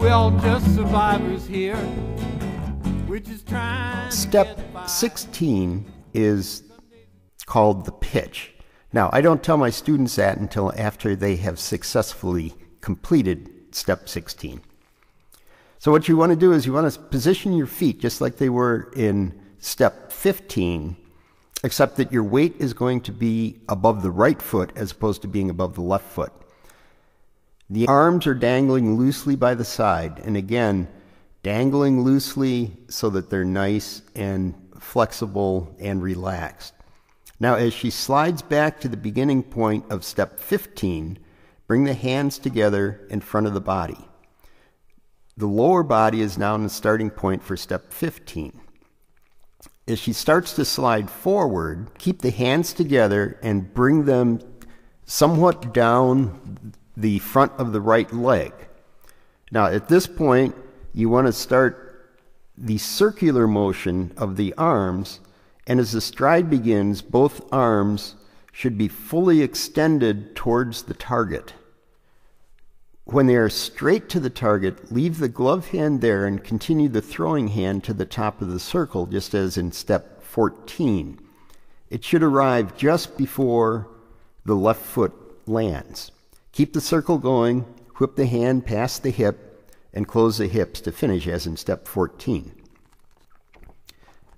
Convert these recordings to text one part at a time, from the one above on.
We're all just survivors here. We're just trying. Step 16 is called the pitch. Now, I don't tell my students that until after they have successfully completed step 16. So what you want to do is you want to position your feet just like they were in step 15, except that your weight is going to be above the right foot as opposed to being above the left foot. The arms are dangling loosely by the side, and again, dangling loosely so that they're nice and flexible and relaxed. Now, as she slides back to the beginning point of step 15, bring the hands together in front of the body. The lower body is now in the starting point for step 15. As she starts to slide forward, keep the hands together and bring them somewhat down the front of the right leg. Now, at this point, you want to start the circular motion of the arms, and as the stride begins, both arms should be fully extended towards the target. When they are straight to the target, leave the glove hand there and continue the throwing hand to the top of the circle, just as in step 14. It should arrive just before the left foot lands. Keep the circle going, whip the hand past the hip, and close the hips to finish as in step 14.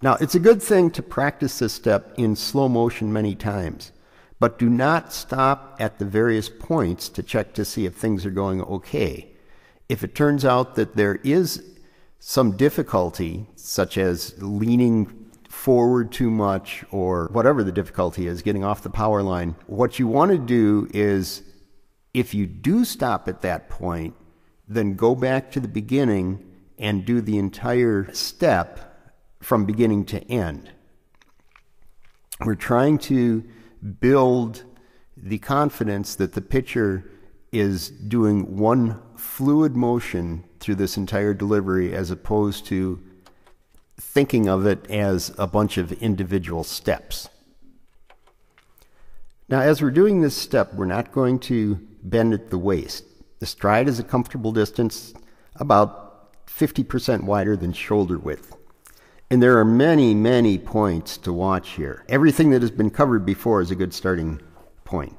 Now, it's a good thing to practice this step in slow motion many times. But do not stop at the various points to check to see if things are going okay. If it turns out that there is some difficulty, such as leaning forward too much or whatever the difficulty is, getting off the power line, what you want to do is, if you do stop at that point, then go back to the beginning and do the entire step from beginning to end. We're trying to build the confidence that the pitcher is doing one fluid motion through this entire delivery as opposed to thinking of it as a bunch of individual steps. Now, as we're doing this step, we're not going to bend at the waist. The stride is a comfortable distance, about 50% wider than shoulder width. And there are many, many points to watch here. Everything that has been covered before is a good starting point.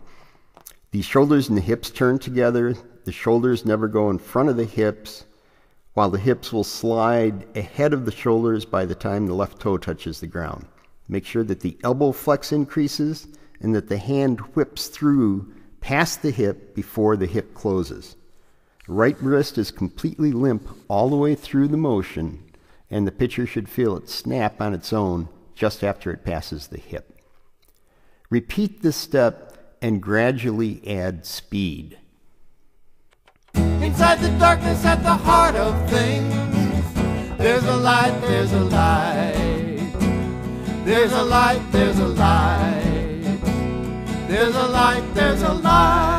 The shoulders and the hips turn together. The shoulders never go in front of the hips, while the hips will slide ahead of the shoulders by the time the left toe touches the ground. Make sure that the elbow flex increases and that the hand whips through past the hip before the hip closes. The right wrist is completely limp all the way through the motion, and the pitcher should feel it snap on its own just after it passes the hip. Repeat this step and gradually add speed. Inside the darkness at the heart of things, there's a light, there's a light. There's a light, there's a light. There's a light, there's a light.